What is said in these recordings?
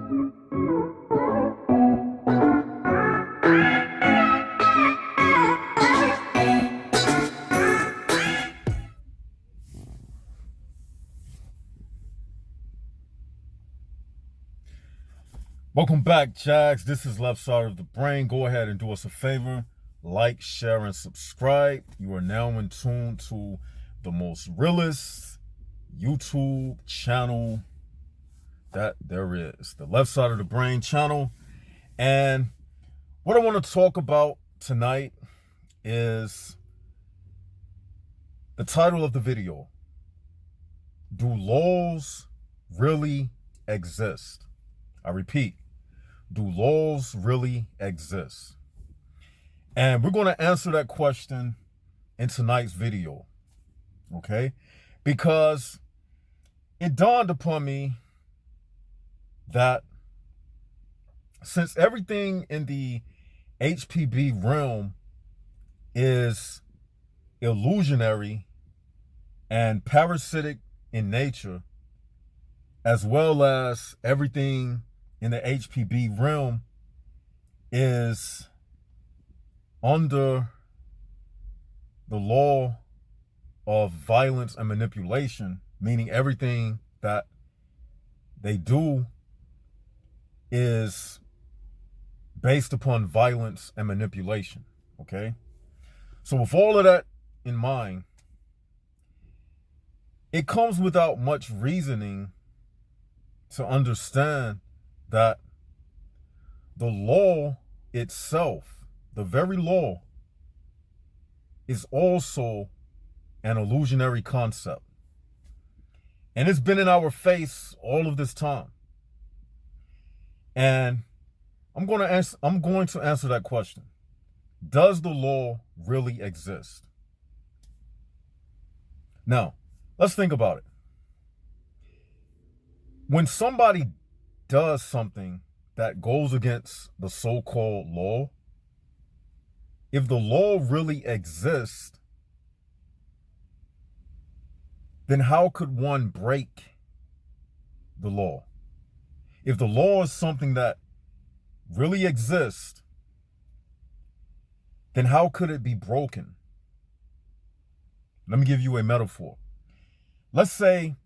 Welcome back, Jags. This is Left Side of the Brain. Go ahead and do us a favor. Like, share, and subscribe. You are now in tune to the most realest YouTube channel that there is. The Left Side of the Brain channel. And what I want to talk about tonight is the title of the video. Do laws really exist? I repeat, do laws really exist? And we're going to answer that question in tonight's video, okay? Because it dawned upon me that since everything in the HPB realm is illusionary and parasitic in nature, as well as everything in the HPB realm is under the law of violence and manipulation, meaning everything that they do is based upon violence and manipulation, okay? So with all of that in mind, it comes without much reasoning to understand that the law itself, the very law, is also an illusionary concept. And it's been in our face all of this time. And I'm going to answer that question. Does the law really exist? Now, let's think about it. When somebody does something that goes against the so-called law, if the law really exists, then how could one break the law? If the law is something that really exists, then how could it be broken? Let me give you a metaphor. Let's say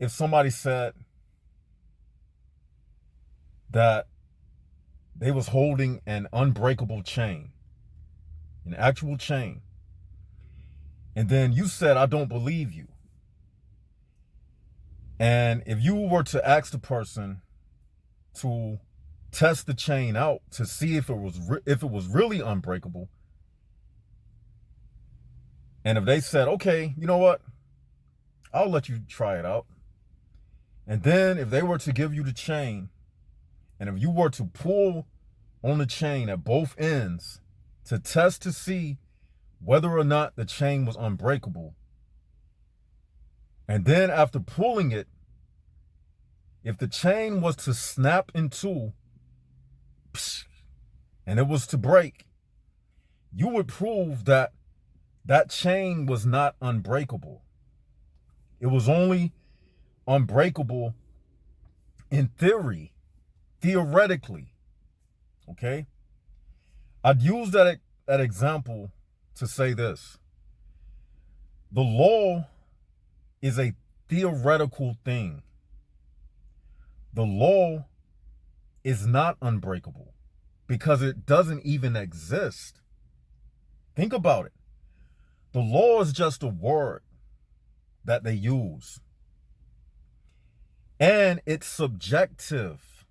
if somebody said that they was holding an unbreakable chain, an actual chain, and then you said, I don't believe you. And if you were to ask the person to test the chain out to see if it was really unbreakable, and if they said, okay, you know what, I'll let you try it out. And then if they were to give you the chain, and if you were to pull on the chain at both ends to test to see whether or not the chain was unbreakable, and then after pulling it, if the chain was to snap in two and it was to break, you would prove that that chain was not unbreakable. It was only unbreakable in theory, theoretically, okay? I'd use that example to say this. The law is a theoretical thing. The law is not unbreakable because it doesn't even exist. Think about it. The law is just a word that they use. And it's subjective.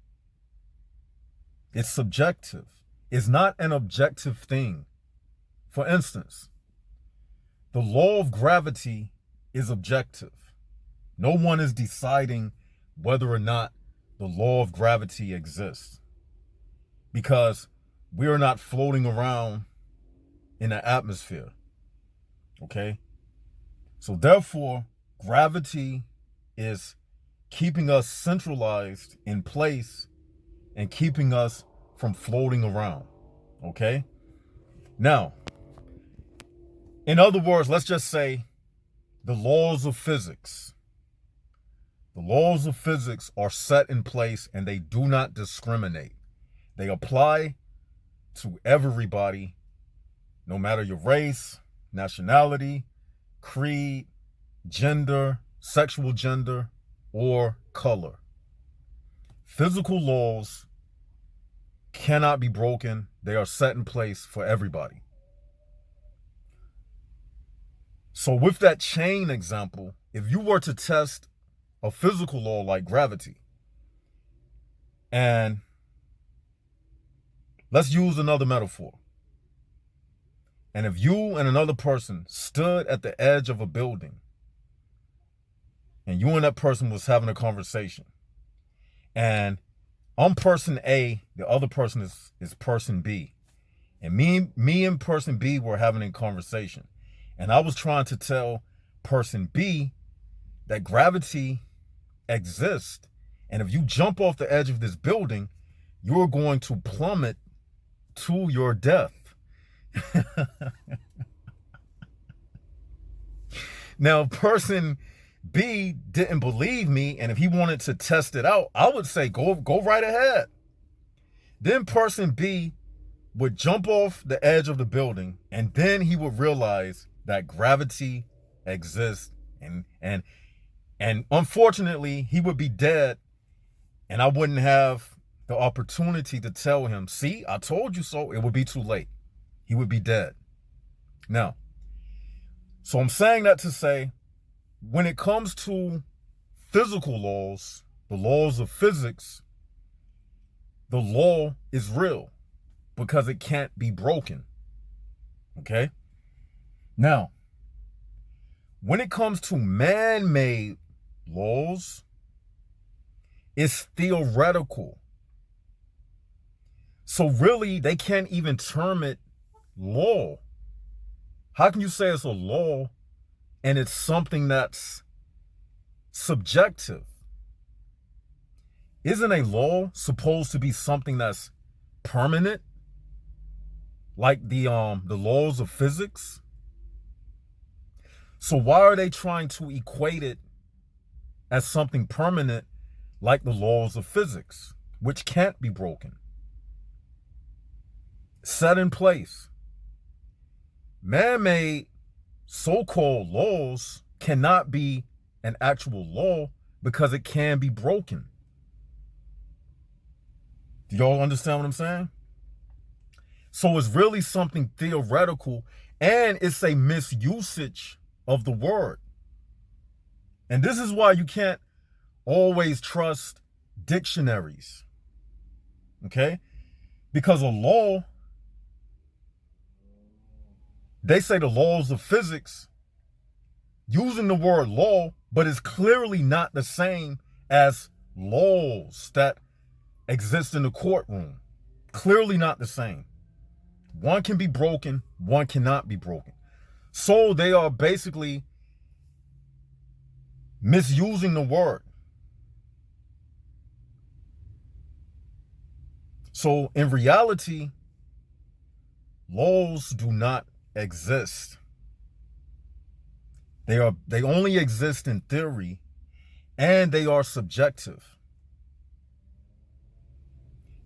It's subjective. It's not an objective thing. For instance, the law of gravity is objective. No one is deciding whether or not the law of gravity exists, because we are not floating around in the atmosphere, okay? So therefore, gravity is keeping us centralized in place and keeping us from floating around, okay? Now, in other words, let's just say the laws of physics, The laws of physics are set in place and they do not discriminate. They apply to everybody, no matter your race, nationality, creed, gender, sexual gender, or color. Physical laws cannot be broken. They are set in place for everybody. So with that chain example, if you were to test a physical law like gravity, and let's use another metaphor. And if you and another person stood at the edge of a building and you and that person was having a conversation, and I'm person A, the other person is person B, and me and person B were having a conversation, and I was trying to tell person B that gravity exists, and if you jump off the edge of this building, you're going to plummet to your death. Now, person B didn't believe me, and if he wanted to test it out, I would say go right ahead. Then person B would jump off the edge of the building, and then he would realize that gravity exists, and unfortunately he would be dead, and I wouldn't have the opportunity to tell him, see, I told you so. It would be too late. He would be dead. Now, so I'm saying that to say, when it comes to physical laws, the laws of physics, the law is real because it can't be broken. Okay? Now, when it comes to man-made laws, it's theoretical. So really, they can't even term it law. How can you say it's a law and it's something that's subjective? Isn't a law supposed to be something that's permanent, like the laws of physics? So why are they trying to equate it as something permanent, like the laws of physics, which can't be broken? Set in place. Man-made so-called laws cannot be an actual law because it can be broken. Do y'all understand what I'm saying? So it's really something theoretical, and it's a misusage of the word. And this is why you can't always trust dictionaries. Okay? Because a law, they say the laws of physics, using the word law, but it's clearly not the same as laws that exist in the courtroom. Clearly not the same. One can be broken, one cannot be broken. So they are basically misusing the word. So in reality, laws do not exist. They only exist in theory, and they are subjective.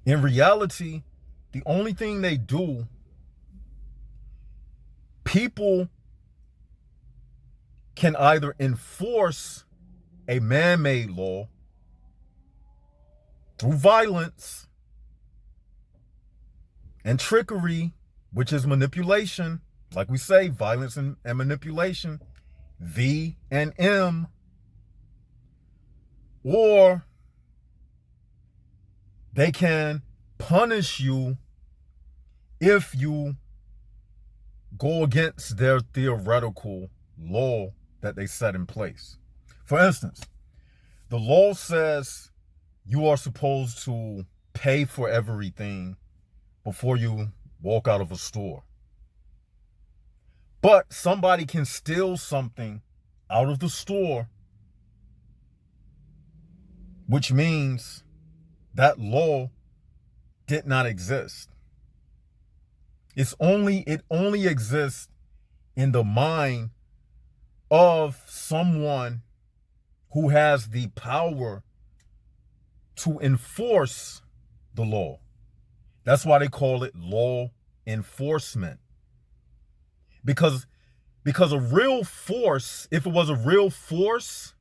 In reality, the only thing they do, people can either enforce a man-made law through violence and trickery, which is manipulation. Like we say, violence and manipulation, V and M. Or they can punish you if you go against their theoretical law that they set in place. For instance, the law says you are supposed to pay for everything before you walk out of a store. But somebody can steal something out of the store, which means that law did not exist. It only exists in the mind of someone who has the power to enforce the law. That's why they call it law enforcement. Because a real force, if it was a real force,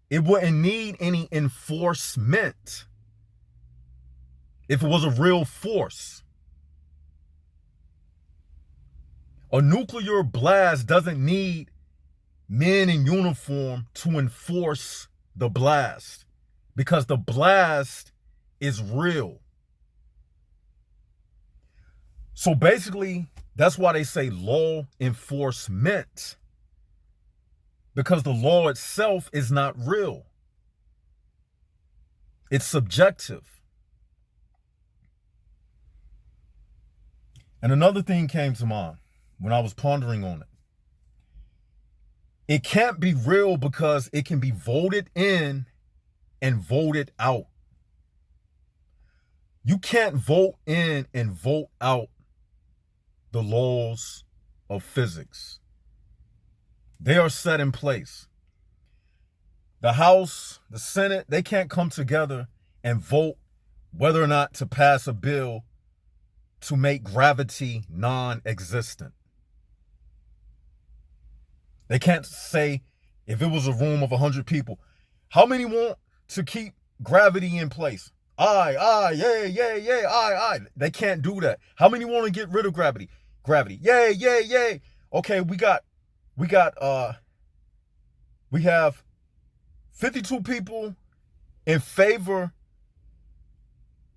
it wouldn't need any enforcement. If it was a real force. A nuclear blast doesn't need men in uniform to enforce the blast, because the blast is real. So basically, that's why they say law enforcement, because the law itself is not real. It's subjective. And another thing came to mind when I was pondering on it. It can't be real because it can be voted in and voted out. You can't vote in and vote out the laws of physics. They are set in place. The House, the Senate, they can't come together and vote whether or not to pass a bill to make gravity non-existent. They can't say, if it was a room of 100 people, how many want to keep gravity in place? Aye, yay, aye. They can't do that. How many want to get rid of gravity? Yay. Okay, we have 52 people in favor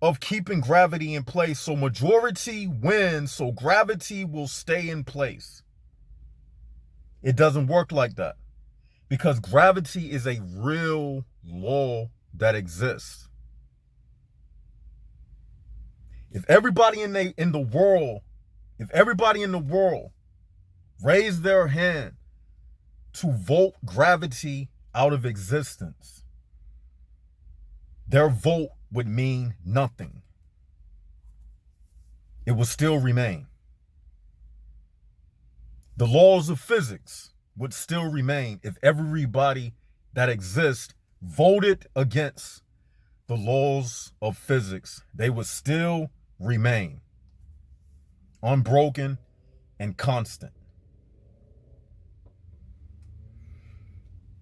of keeping gravity in place. So majority wins, so gravity will stay in place. It doesn't work like that, because gravity is a real law that exists. If everybody in the world raised their hand to vote gravity out of existence, their vote would mean nothing. It would still remain. The laws of physics would still remain if everybody that exists voted against the laws of physics. They would still remain unbroken and constant.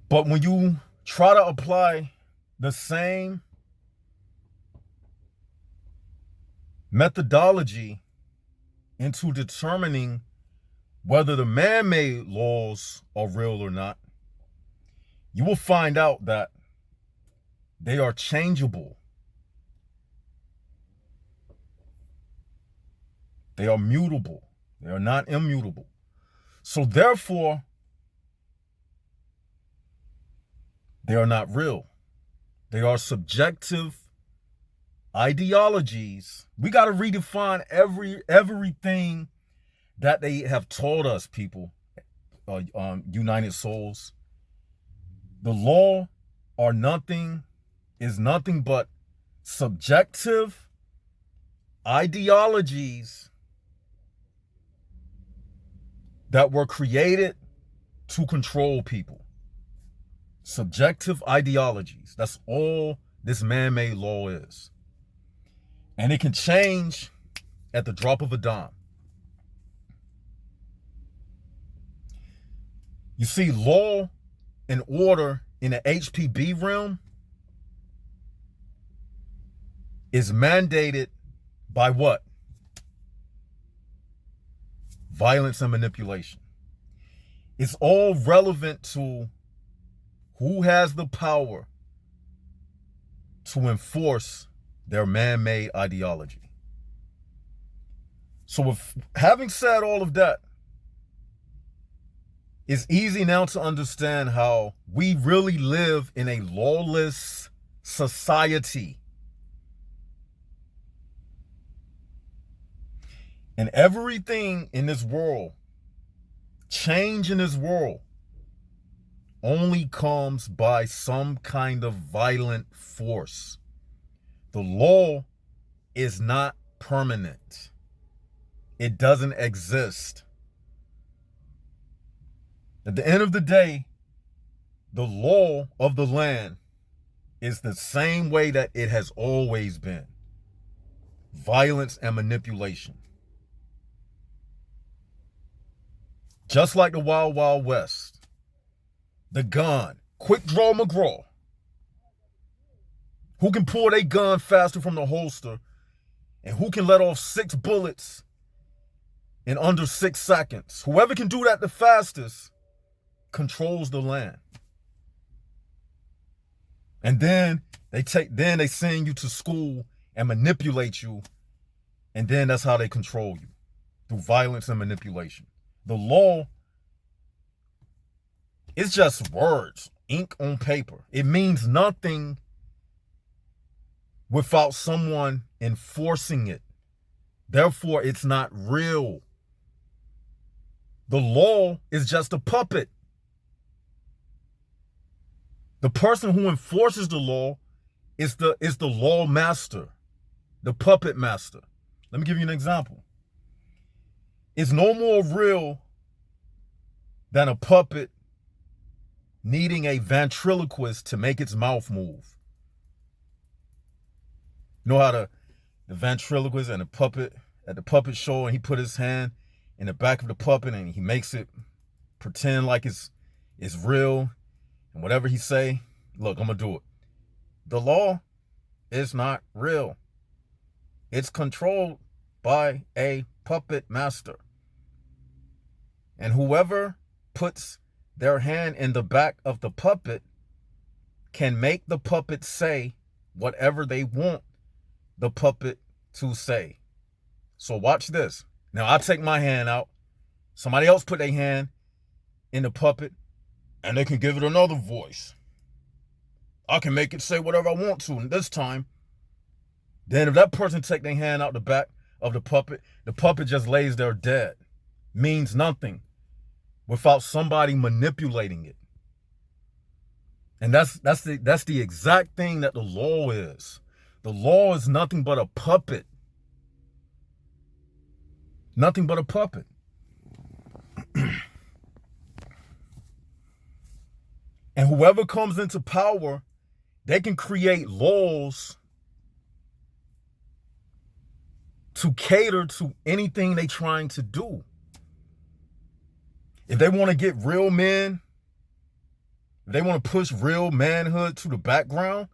But when you try to apply the same methodology into determining whether the man-made laws are real or not, you will find out that they are changeable. They are mutable. They are not immutable. So therefore, they are not real. They are subjective ideologies. We got to redefine everything that they have taught us, people, United Souls. The law is nothing but subjective ideologies that were created to control people. Subjective ideologies. That's all this man-made law is. And it can change at the drop of a dime. You see, law and order in the HPB realm is mandated by what? Violence and manipulation. It's all relevant to who has the power to enforce their man-made ideology. So if, having said all of that, it's easy now to understand how we really live in a lawless society. And everything in this world, change in this world, only comes by some kind of violent force. The law is not permanent. It doesn't exist. At the end of the day, The law of the land is the same way that it has always been. Violence and manipulation. Just like the Wild Wild West. The gun. Quick draw McGraw. Who can pull their gun faster from the holster, and who can let off 6 bullets in under 6 seconds. Whoever can do that the fastest controls the land. And then they send you to school and manipulate you, and then that's how they control you, through violence and manipulation. The law is just words, ink on paper. It means nothing without someone enforcing it. Therefore, it's not real. The law is just a puppet. The person who enforces the law is the law master, the puppet master. Let me give you an example. It's no more real than a puppet needing a ventriloquist to make its mouth move. You know how the ventriloquist and the puppet at the puppet show, and he put his hand in the back of the puppet and he makes it pretend like it's real, and whatever he say, look, I'm gonna do it. The law is not real. It's controlled by a puppet master. And whoever puts their hand in the back of the puppet can make the puppet say whatever they want the puppet to say. So watch this. Now I take my hand out. Somebody else put their hand in the puppet and they can give it another voice. I can make it say whatever I want to, and this time, then if that person take their hand out the back of the puppet just lays there dead. Means nothing without somebody manipulating it. And that's the exact thing that the law is. The law is nothing but a puppet. Nothing but a puppet. And whoever comes into power, they can create laws to cater to anything they're trying to do. If they want to get real men, if they want to push real manhood to the background,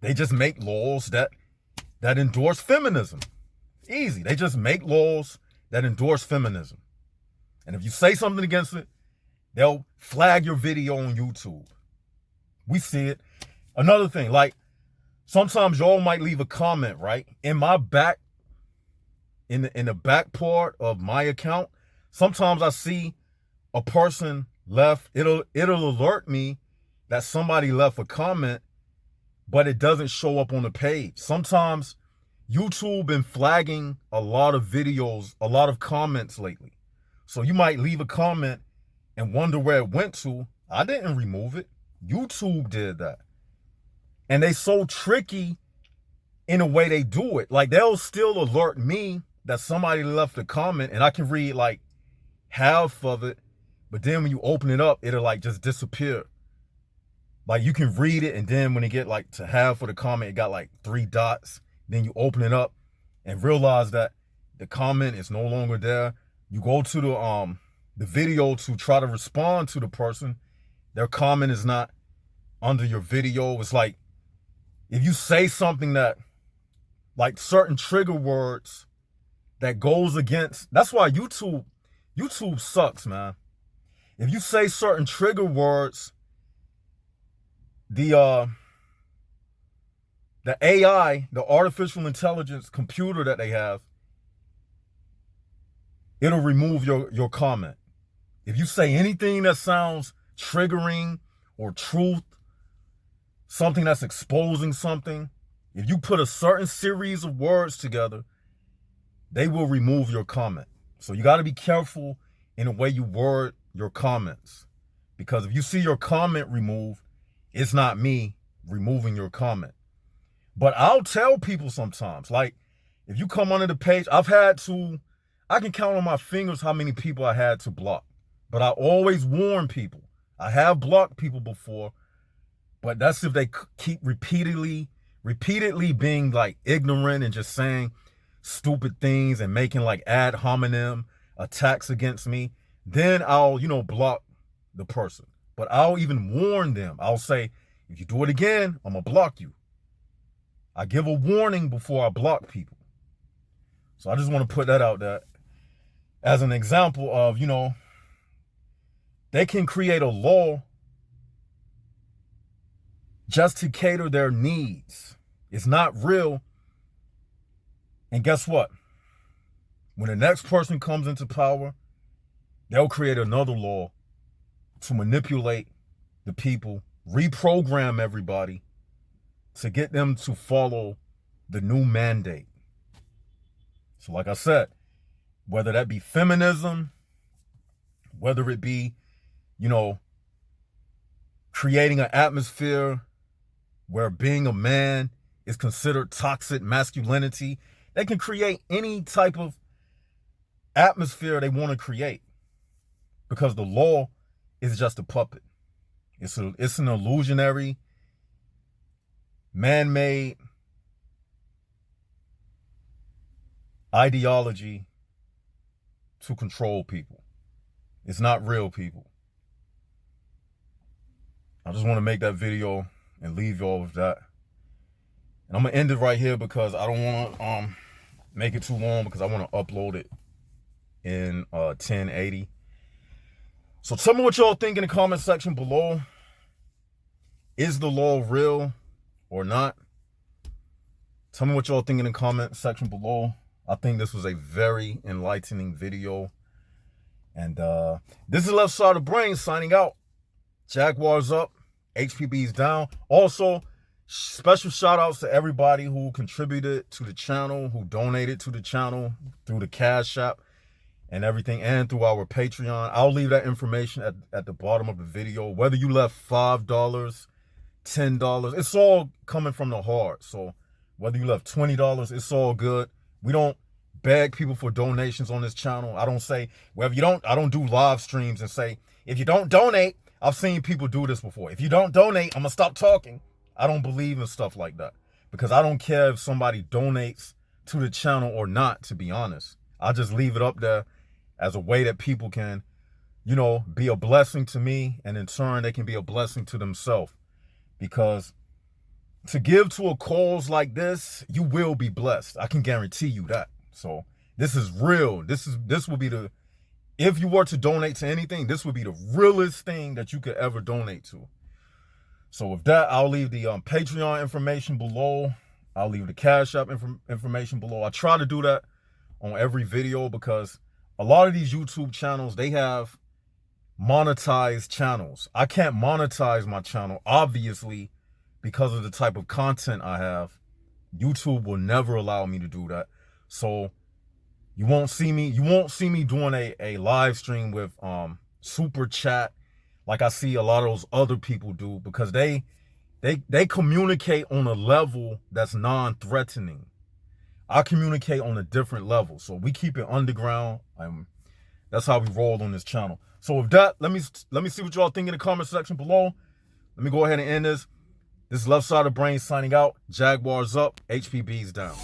they just make laws that endorse feminism. Easy. They just make laws that endorse feminism. And if you say something against it, they'll flag your video on YouTube. We see it. Another thing, like sometimes y'all might leave a comment, right? In my back, in the back part of my account, sometimes I see a person left, it'll alert me that somebody left a comment, but it doesn't show up on the page. Sometimes YouTube been flagging a lot of videos, a lot of comments lately. So you might leave a comment and wonder where it went to. I didn't remove it. YouTube did that. And they so tricky in the way they do it. Like they'll still alert me that somebody left a comment and I can read like half of it. But then when you open it up, it'll like just disappear. Like you can read it and then when it get like to half of the comment, it got like 3 dots. Then you open it up and realize that the comment is no longer there. You go to the video to try to respond to the person. Their comment is not under your video. It's like if you say something that like certain trigger words that goes against, that's why YouTube sucks, man. If you say certain trigger words, the AI, the artificial intelligence computer that they have, it'll remove your comment. If you say anything that sounds triggering or truth, something that's exposing something, if you put a certain series of words together, they will remove your comment. So you got to be careful in the way you word your comments. Because if you see your comment removed, it's not me removing your comment. But I'll tell people sometimes, like, if you come under the page, I can count on my fingers how many people I had to block. But I always warn people. I have blocked people before, but that's if they keep repeatedly being like ignorant and just saying stupid things and making like ad hominem attacks against me. Then I'll, block the person. But I'll even warn them. I'll say, if you do it again, I'm going to block you. I give a warning before I block people. So I just want to put that out there as an example of, they can create a law just to cater their needs. It's not real. And guess what? When the next person comes into power, they'll create another law to manipulate the people, reprogram everybody to get them to follow the new mandate. So like I said, whether that be feminism, whether it be, creating an atmosphere where being a man is considered toxic masculinity, they can create any type of atmosphere they want to create because the law is just a puppet. It's an illusionary, man-made ideology to control people. It's not real, people. I just want to make that video and leave y'all with that. And I'm going to end it right here because I don't want to make it too long because I want to upload it in 1080. So tell me what y'all think in the comment section below. Is the law real or not? Tell me what y'all think in the comment section below. I think this was a very enlightening video. And this is Left Side of Brain signing out. Jaguars up, HPB's down. Also, special shout outs to everybody who contributed to the channel, who donated to the channel through the Cash App and everything, and through our Patreon. I'll leave that information at the bottom of the video. Whether you left $5, $10, it's all coming from the heart. So whether you left $20, it's all good. We don't beg people for donations on this channel. I don't say, well, if you don't, I don't do live streams and say, if you don't donate, I've seen people do this before. If you don't donate, I'm going to stop talking. I don't believe in stuff like that because I don't care if somebody donates to the channel or not, to be honest. I just leave it up there as a way that people can, be a blessing to me, and in turn, they can be a blessing to themselves. Because to give to a cause like this, you will be blessed. I can guarantee you that. So this is real. This will be if you were to donate to anything, this would be the realest thing that you could ever donate to. So with that, I'll leave the Patreon information below. I'll leave the Cash App information below. I try to do that on every video because a lot of these YouTube channels, they have monetized channels. I can't monetize my channel, obviously, because of the type of content I have. YouTube will never allow me to do that. So you won't see me doing a live stream with super chat like I see a lot of those other people do, because they communicate on a level that's non-threatening. I communicate on a different level. So we keep it underground. That's how we roll on this channel. So with that, let me see what y'all think in the comment section below. Let me go ahead and end this. This is Left Side of Brain signing out. Jaguars up, HPB's down.